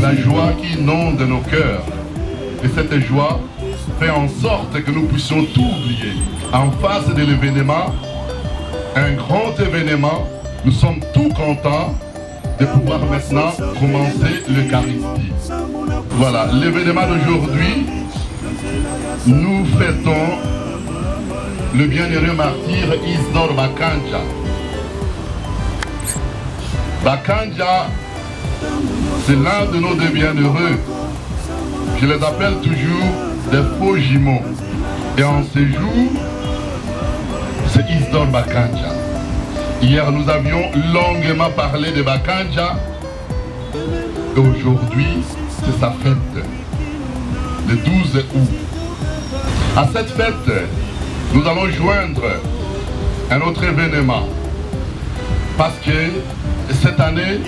C'est la joie qui inonde nos cœurs. Et cette joie fait en sorte que nous puissions tout oublier. En face de l'événement, un grand événement, nous sommes tout contents de pouvoir maintenant commencer l'Eucharistie. Voilà, l'événement d'aujourd'hui, nous fêtons le bienheureux martyr Isidore Bakanja. Bakanja, c'est l'un de nos deux bienheureux. Je les appelle toujours des faux jumeaux. Et en ce jour, c'est Isidore Bakanja. Hier, nous avions longuement parlé de Bakanja. Et aujourd'hui, c'est sa fête, le 12 août. À cette fête, nous allons joindre un autre événement. Parce que cette année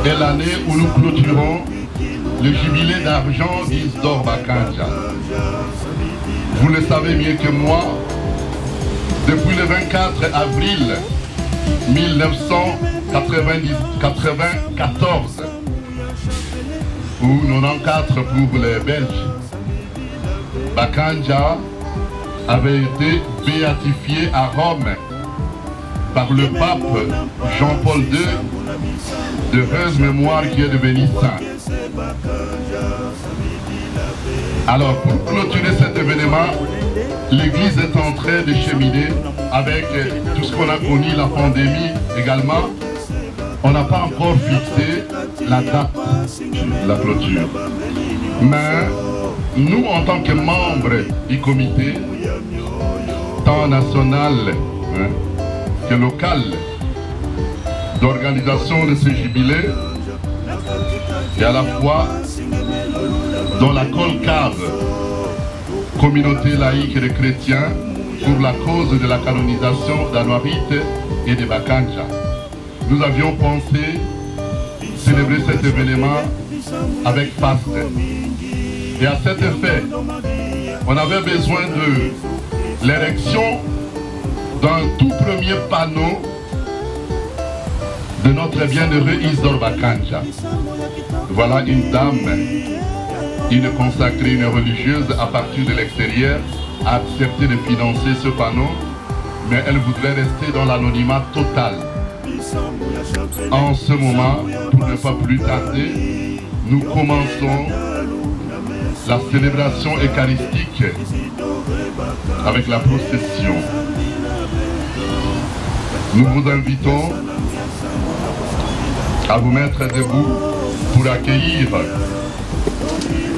est l'année où nous clôturons le jubilé d'argent d'Isidore Bakanja. Vous le savez mieux que moi, depuis le 24 avril 1994, ou 94 pour les Belges, Bakanja avait été béatifié à Rome par le pape Jean-Paul II, d'heureuse mémoire qui est devenu saint. Alors, pour clôturer cet événement, l'Église est en train de cheminer avec tout ce qu'on a connu, la pandémie également. On n'a pas encore fixé la date de la clôture. Mais nous, en tant que membres du comité, tant national que local, d'organisation de ce jubilé, et à la fois dans la Colcave, communauté laïque et de chrétiens, pour la cause de la canonisation d'Anouarit et de Bakanja. Nous avions pensé célébrer cet événement avec faste. Et à cet effet, on avait besoin de l'érection d'un tout premier panneau de notre bienheureux Isidore Bakanja. Voilà une dame, une consacrée, une religieuse à partir de l'extérieur, a accepté de financer ce panneau, mais elle voudrait rester dans l'anonymat total. En ce moment, pour ne pas plus tarder, nous commençons la célébration eucharistique avec la procession. Nous vous invitons à vous mettre debout pour accueillir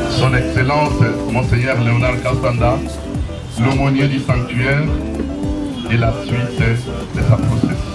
Son Excellence Monseigneur Léonard Castanda, l'aumônier du sanctuaire, et la suite de sa procession.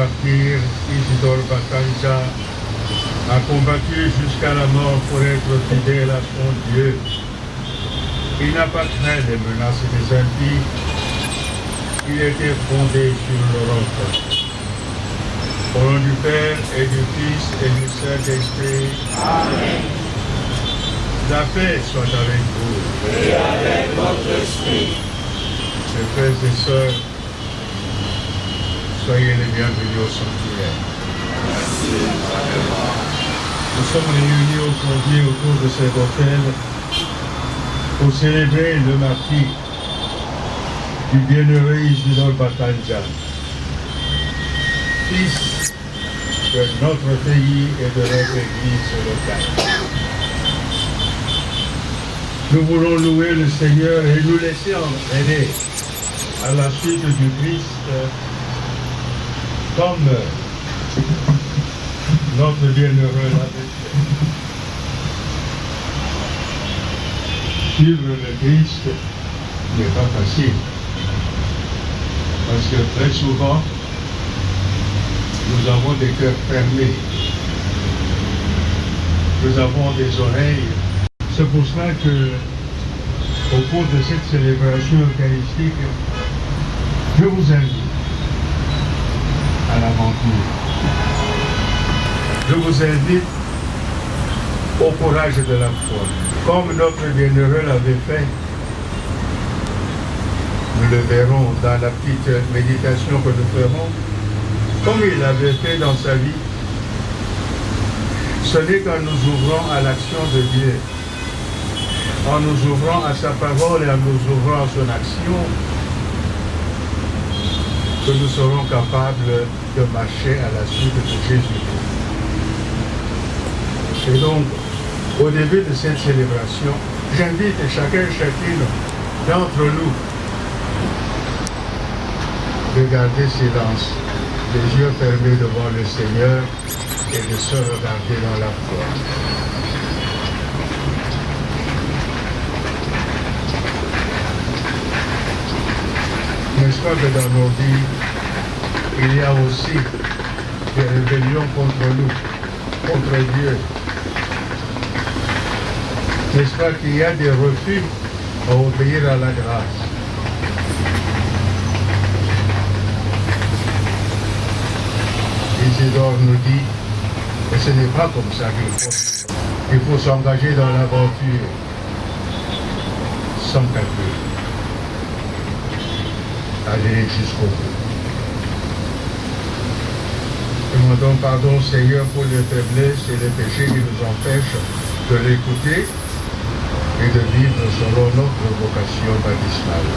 martyr Isidore Bakanja a combattu jusqu'à la mort pour être fidèle à son Dieu. Il n'a pas craint les menaces des impies. Il était fondé sur le roc. Au nom du Père et du Fils et du Saint-Esprit. Amen. La paix soit avec vous. Et avec votre esprit. Mes frères et sœurs, soyez les bienvenus au sanctuaire. Merci. Nous sommes réunis aujourd'hui autour de cet autel pour célébrer le martyre du bienheureux Isidore Bakanja, fils de notre pays et de notre Église locale. Nous voulons louer le Seigneur et nous laisser entraîner à la suite du Christ comme notre bienheureux l'avait fait. Suivre le Christ n'est pas facile, parce que très souvent, nous avons des cœurs fermés, nous avons des oreilles. C'est pour cela que, au cours de cette célébration eucharistique, je vous invite à l'aventure. Je vous invite au courage de la foi. Comme notre bienheureux l'avait fait, nous le verrons dans la petite méditation que nous ferons, comme il l'avait fait dans sa vie. Ce n'est qu'en nous ouvrant à l'action de Dieu, en nous ouvrant à sa parole et en nous ouvrant à son action, que nous serons capables de marcher à la suite de Jésus. Et donc, au début de cette célébration, j'invite chacun et chacune d'entre nous de garder silence, les yeux fermés devant le Seigneur et de se regarder dans la foi. N'est-ce pas que dans nos vies, il y a aussi des rébellions contre nous, contre Dieu? N'est-ce pas qu'il y a des refus à obéir à la grâce? Isidore nous dit que ce n'est pas comme ça qu'il faut s'engager dans l'aventure sans calcul. Aller jusqu'au bout. Demandons pardon, Seigneur, pour les faiblesses et les péchés qui nous empêchent de l'écouter et de vivre selon notre vocation baptismale.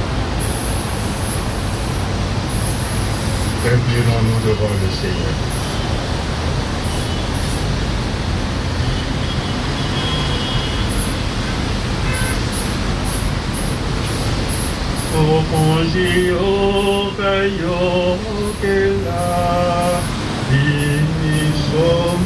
Inclinons-nous devant le Seigneur. Okonji okayo kela inisomawa.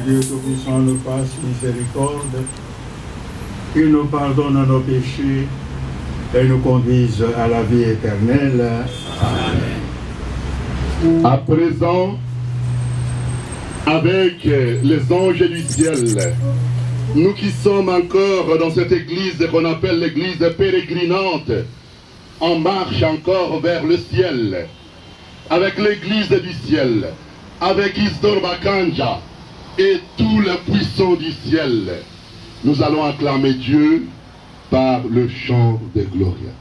Dieu Tout-Puissant nous fasse miséricorde, qu'il nous pardonne nos péchés et nous conduise à la vie éternelle. Amen. À présent, avec les anges du ciel, nous qui sommes encore dans cette église qu'on appelle l'église pérégrinante, en marche encore vers le ciel, avec l'église du ciel, avec Isidore Bakanja, et tous les puissants du ciel, nous allons acclamer Dieu par le chant des Gloria.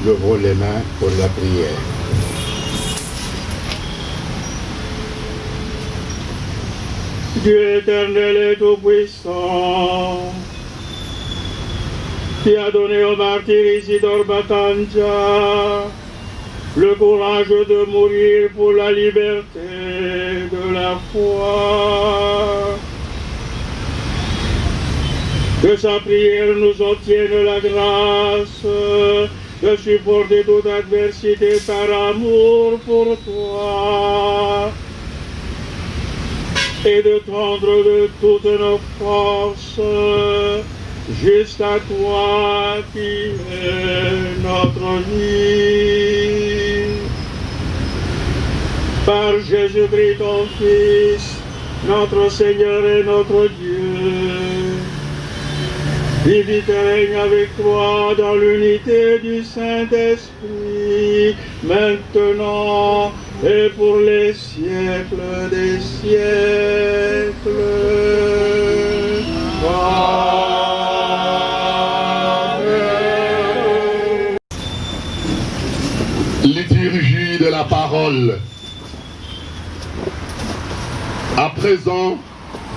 Levons les mains pour la prière. Dieu éternel et tout-puissant, qui a donné au martyr Isidore Bakanja le courage de mourir pour la liberté de la foi. Que sa prière nous obtienne la grâce de supporter toute adversité par amour pour toi et de tendre de toutes nos forces jusqu'à toi qui es notre vie. Par Jésus-Christ ton Fils, notre Seigneur et notre Dieu, vit et règne avec toi dans l'unité du Saint-Esprit, maintenant et pour les siècles des siècles. Amen. Liturgie de la parole. À présent,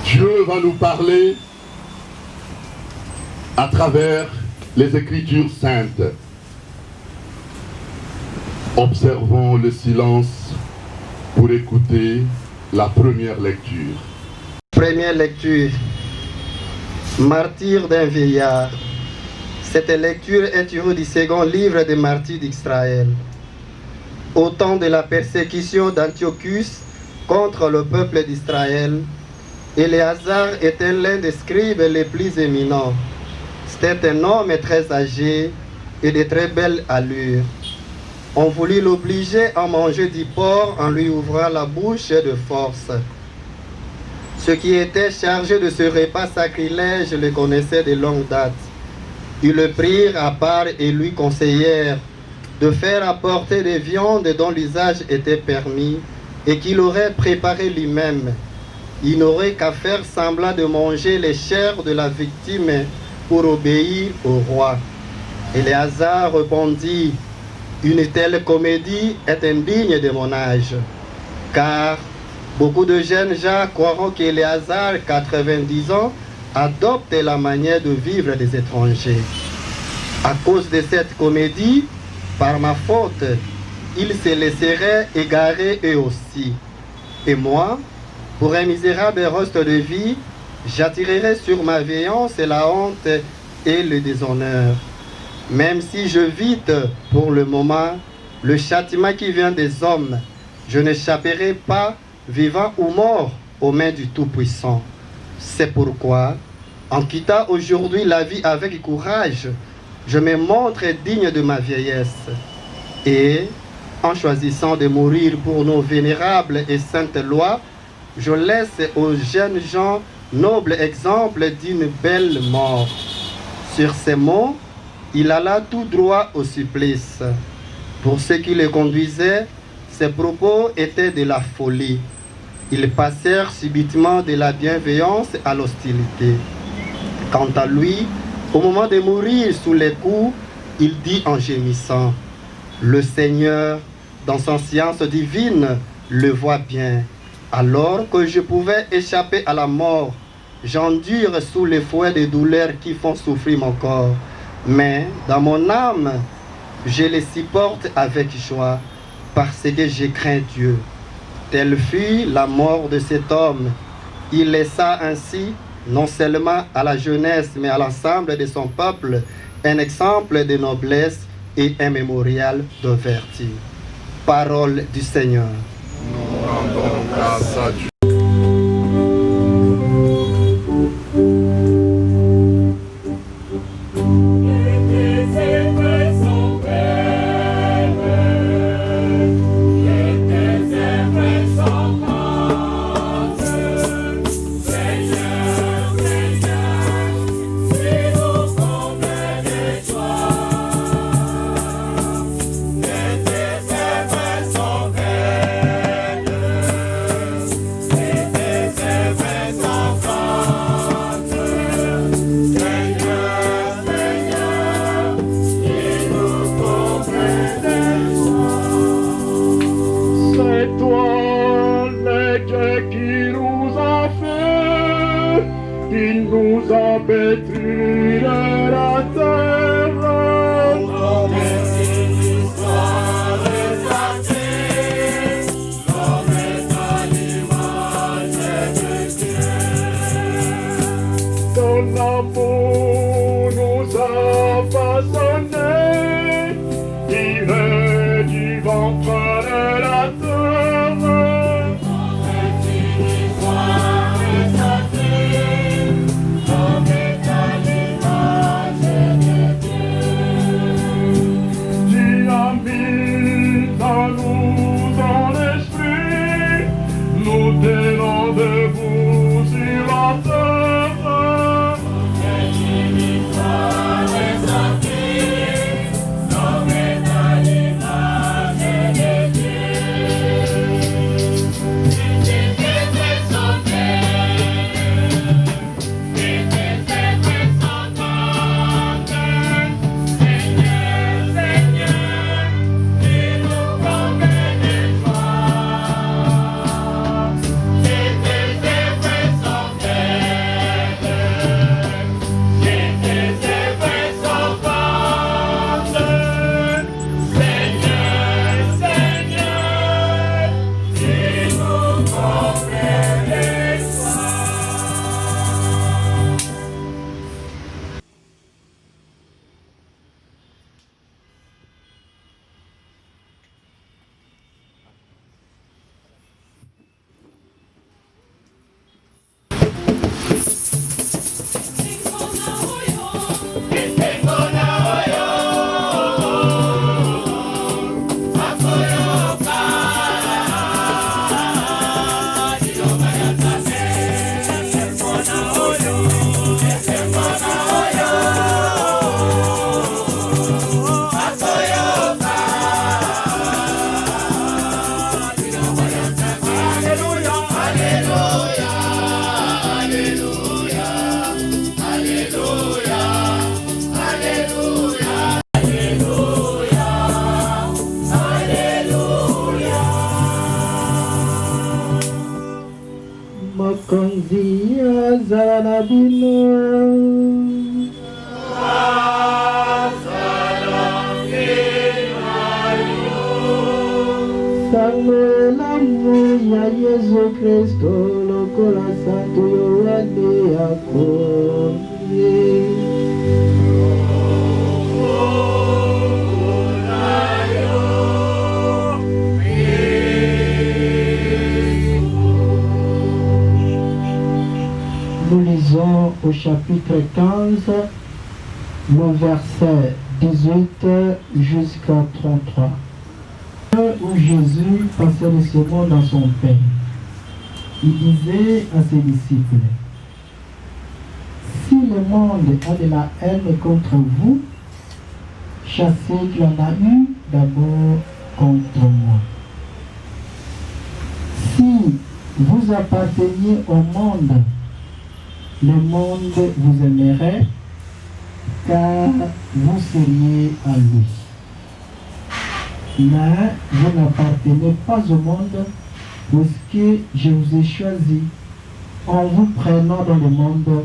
Dieu va nous parler à travers les Écritures saintes. Observons le silence pour écouter la première lecture. Première lecture. Martyr d'un vieillard. Cette lecture est tirée du second livre des martyrs d'Israël. Au temps de la persécution d'Antiochus contre le peuple d'Israël, Éléazar était l'un des scribes les plus éminents. C'était un homme très âgé et de très belle allure. On voulut l'obliger à manger du porc en lui ouvrant la bouche de force. Ceux qui étaient chargés de ce repas sacrilège le connaissaient de longue date. Ils le prirent à part et lui conseillèrent de faire apporter des viandes dont l'usage était permis et qu'il aurait préparé lui-même. Il n'aurait qu'à faire semblant de manger les chairs de la victime pour obéir au roi. Éléazar répondit: une telle comédie est indigne de mon âge, car beaucoup de jeunes gens croiront qu'Éléazar, 90 ans, adopte la manière de vivre des étrangers. À cause de cette comédie, par ma faute, ils se laisseraient égarer eux aussi. Et moi, pour un misérable reste de vie, j'attirerai sur ma veillance la honte et le déshonneur. Même si je vite pour le moment le châtiment qui vient des hommes, je n'échapperai pas, vivant ou mort, aux mains du Tout-Puissant. C'est pourquoi, en quittant aujourd'hui la vie avec courage, je me montre digne de ma vieillesse. Et, en choisissant de mourir pour nos vénérables et saintes lois, je laisse aux jeunes gens noble exemple d'une belle mort. Sur ces mots, il alla tout droit au supplice. Pour ceux qui le conduisaient, ses propos étaient de la folie. Ils passèrent subitement de la bienveillance à l'hostilité. Quant à lui, au moment de mourir sous les coups, il dit en gémissant: le Seigneur, dans son science divine, le voit bien. Alors que je pouvais échapper à la mort, j'endure sous les fouets de douleurs qui font souffrir mon corps. Mais dans mon âme, je les supporte avec joie, parce que je crains Dieu. Telle fut la mort de cet homme. Il laissa ainsi, non seulement à la jeunesse, mais à l'ensemble de son peuple, un exemple de noblesse et un mémorial de vertu. Parole du Seigneur. Nous rendons grâce à Dieu. sango elamu ya Yesu Kristo lokola santu Yohane akomi. Nous lisons au chapitre 15, le verset 18 jusqu'à 33, où Jésus passait le sermon dans son pain. Il disait à ses disciples, « Si le monde a de la haine contre vous, chassez qu'il en a eu d'abord contre moi. Si vous apparteniez au monde, le monde vous aimerait, car vous seriez à lui. Mais vous n'appartenez pas au monde, puisque je vous ai choisi en vous prenant dans le monde.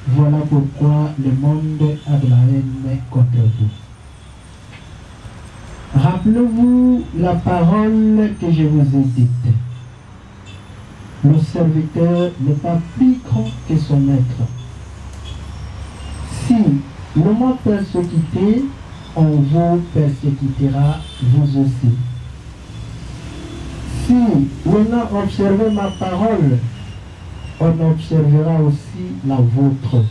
Voilà pourquoi le monde a de la haine contre vous. Rappelez-vous la parole que je vous ai dite. Le serviteur n'est pas plus grand que son maître. Si l'on m'a persécuté, on vous persécutera vous aussi. Si l'on a observé ma parole, on observera aussi la vôtre.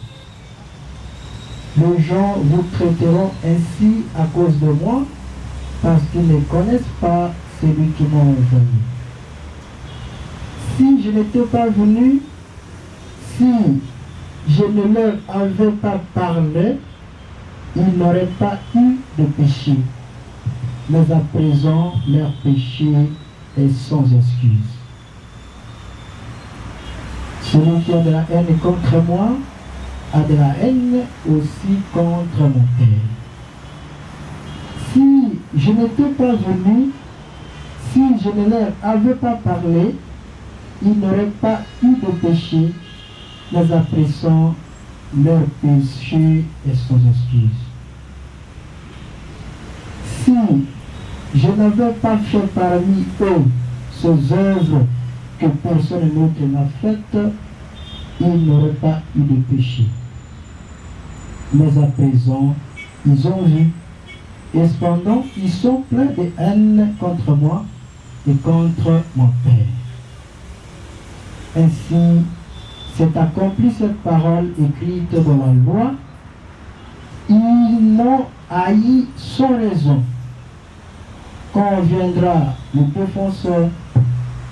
Les gens vous traiteront ainsi à cause de moi, parce qu'ils ne connaissent pas celui qui m'a envoyé. Si je n'étais pas venu, si je ne leur avais pas parlé, ils n'auraient pas eu de péché. Mais à présent, leur péché est sans excuse. Celui qui a de la haine contre moi a de la haine aussi contre mon Père. Si je n'étais pas venu, si je ne leur avais pas parlé, ils n'auraient pas eu de péché, mais à présent, leur péché est sans excuse. Si je n'avais pas fait parmi eux ces œuvres que personne d'autre n'a faites, ils n'auraient pas eu de péché. Mais à présent, ils ont vu, et cependant, ils sont pleins de haine contre moi et contre mon Père. Ainsi, s'est accomplie cette parole écrite dans la loi. Ils m'ont haï sans raison. Quand viendra le défenseur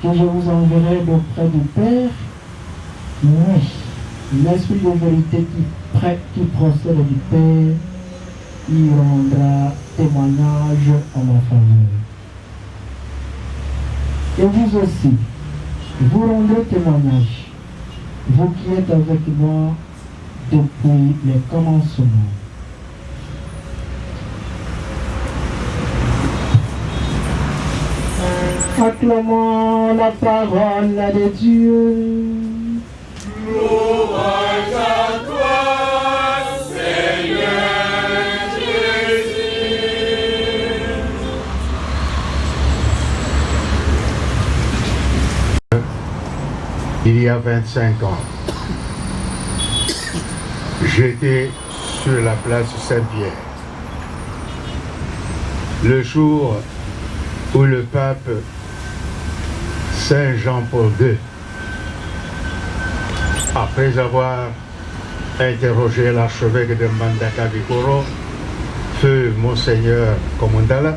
que je vous enverrai d'auprès du Père, oui, l'Esprit de vérité qui procède du Père, il rendra témoignage en ma faveur. Et vous aussi, vous rendrez témoignage, vous qui êtes avec moi depuis le commencement. Acclamons la parole de Dieu. Louange à toi, Seigneur Jésus. Il y a 25 ans, j'étais sur la place Saint-Pierre. Le jour où le pape Saint Jean-Paul II, après avoir interrogé l'archevêque de Mbandaka-Bikoro, feu Monseigneur Komundala,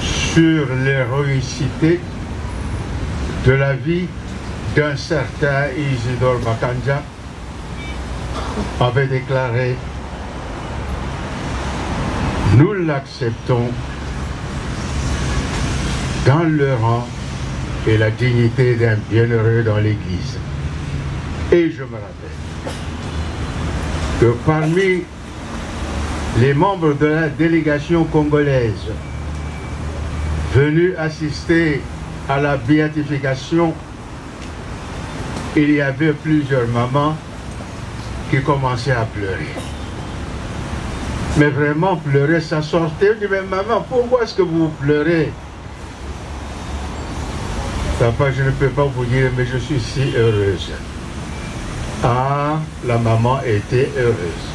sur l'héroïcité de la vie d'un certain Isidore Bakanja, avait déclaré: nous l'acceptons dans le rang et la dignité d'un bienheureux dans l'Église. Et je me rappelle que parmi les membres de la délégation congolaise venus assister à la béatification, il y avait plusieurs mamans qui commençaient à pleurer. Mais vraiment, pleurer, ça sortait. Je dis, mais maman, pourquoi est-ce que vous pleurez? Papa, je ne peux pas vous dire, mais je suis si heureuse. Ah, la maman était heureuse.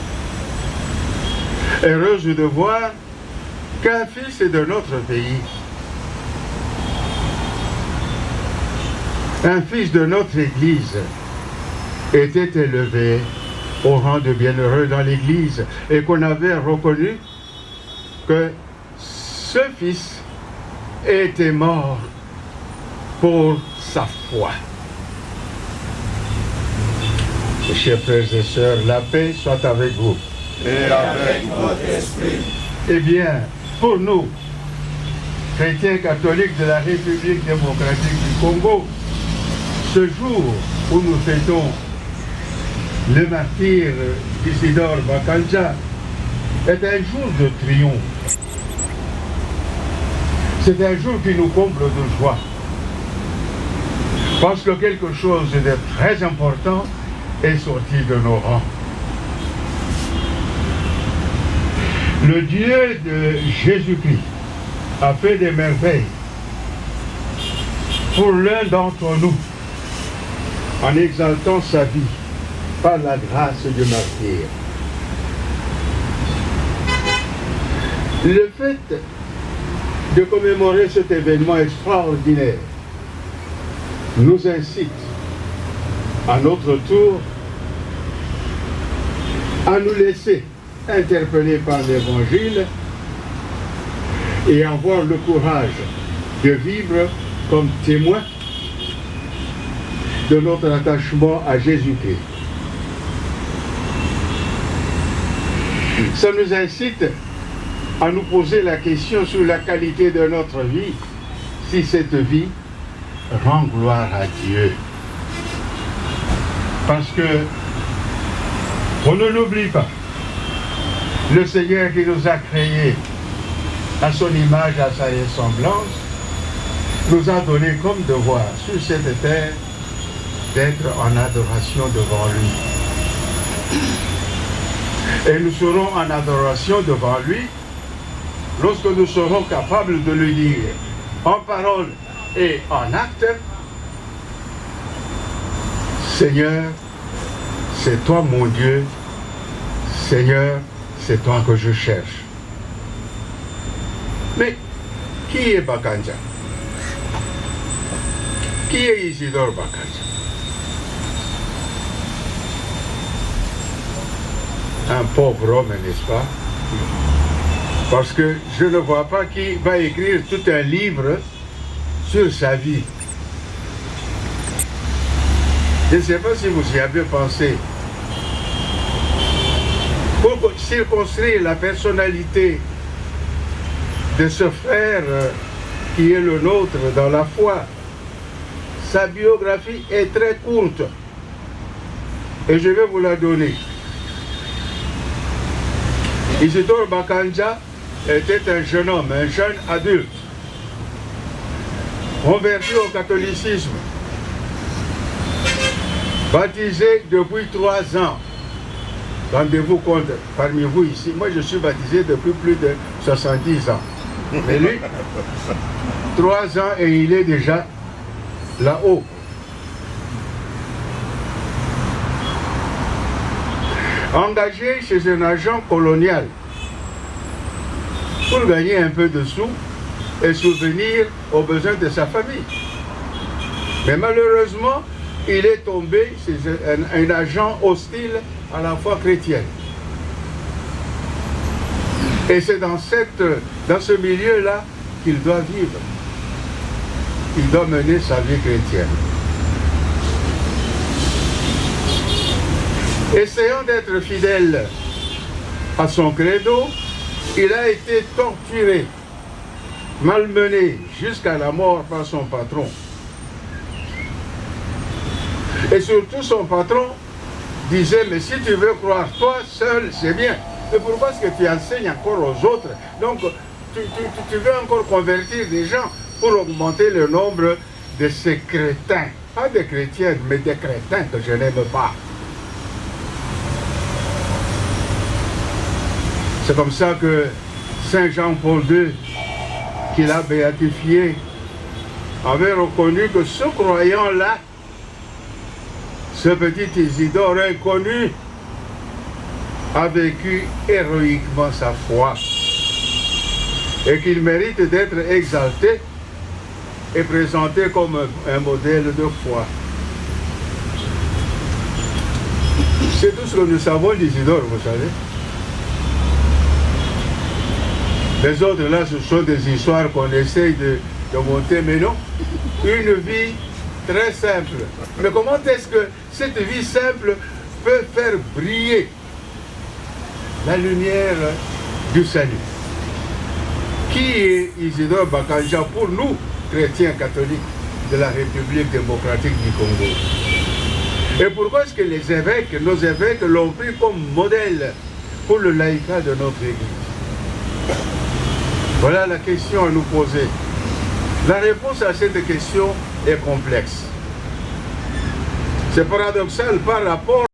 Heureuse de voir qu'un fils de notre pays, un fils de notre Église, était élevé au rang de bienheureux dans l'Église et qu'on avait reconnu que ce fils était mort pour sa foi. Mes chers frères et sœurs, la paix soit avec vous. Et avec votre esprit. Eh bien, pour nous, chrétiens catholiques de la République démocratique du Congo, ce jour où nous fêtons le martyr d'Isidore Bakanja est un jour de triomphe. C'est un jour qui nous comble de joie. Parce que quelque chose de très important est sorti de nos rangs. Le Dieu de Jésus-Christ a fait des merveilles pour l'un d'entre nous en exaltant sa vie par la grâce du martyr. Le fait de commémorer cet événement extraordinaire nous incite à notre tour à nous laisser interpeller par l'Évangile et avoir le courage de vivre comme témoin de notre attachement à Jésus-Christ. Ça nous incite à nous poser la question sur la qualité de notre vie, si cette vie rend gloire à Dieu. Parce que, on ne l'oublie pas, le Seigneur qui nous a créés à son image, à sa ressemblance, nous a donné comme devoir sur cette terre d'être en adoration devant lui. Et nous serons en adoration devant lui lorsque nous serons capables de lui dire en parole et en acte, Seigneur, c'est toi mon Dieu, Seigneur, c'est toi que je cherche. Mais qui est Bakanja? Qui est Isidore Bakanja? Un pauvre homme, n'est-ce pas? Parce que je ne vois pas qui va écrire tout un livre sur sa vie. Je ne sais pas si vous y avez pensé. Pour circonscrire la personnalité de ce frère qui est le nôtre dans la foi, sa biographie est très courte. Et je vais vous la donner. Isidore Bakanja était un jeune homme, un jeune adulte, converti au catholicisme, baptisé depuis 3 ans. Rendez-vous compte, parmi vous ici, moi je suis baptisé depuis plus de 70 ans. Mais lui, 3 ans et il est déjà là-haut. Engagé chez un agent colonial pour gagner un peu de sous et subvenir aux besoins de sa famille. Mais malheureusement, il est tombé chez un agent hostile à la foi chrétienne. Et c'est dans ce milieu-là qu'il doit vivre. Il doit mener sa vie chrétienne. Essayant d'être fidèle à son credo, il a été torturé, malmené jusqu'à la mort par son patron. Et surtout son patron disait, mais si tu veux croire toi seul, c'est bien. Mais pourquoi est-ce que tu enseignes encore aux autres? Donc tu veux encore convertir des gens pour augmenter le nombre de ces crétins. Pas des chrétiens, mais des crétins que je n'aime pas. C'est comme ça que Saint Jean-Paul II, qui l'a béatifié, avait reconnu que ce croyant-là, ce petit Isidore inconnu, a vécu héroïquement sa foi et qu'il mérite d'être exalté et présenté comme un modèle de foi. C'est tout ce que nous savons d'Isidore, vous savez. Les autres là, ce sont des histoires qu'on essaye de monter, mais non. Une vie très simple. Mais comment est-ce que cette vie simple peut faire briller la lumière du salut? Qui est Isidore Bakanja pour nous, chrétiens catholiques de la République démocratique du Congo? Et pourquoi est-ce que les évêques, nos évêques, l'ont pris comme modèle pour le laïcat de notre Église? Voilà la question à nous poser. La réponse à cette question est complexe. C'est paradoxal par rapport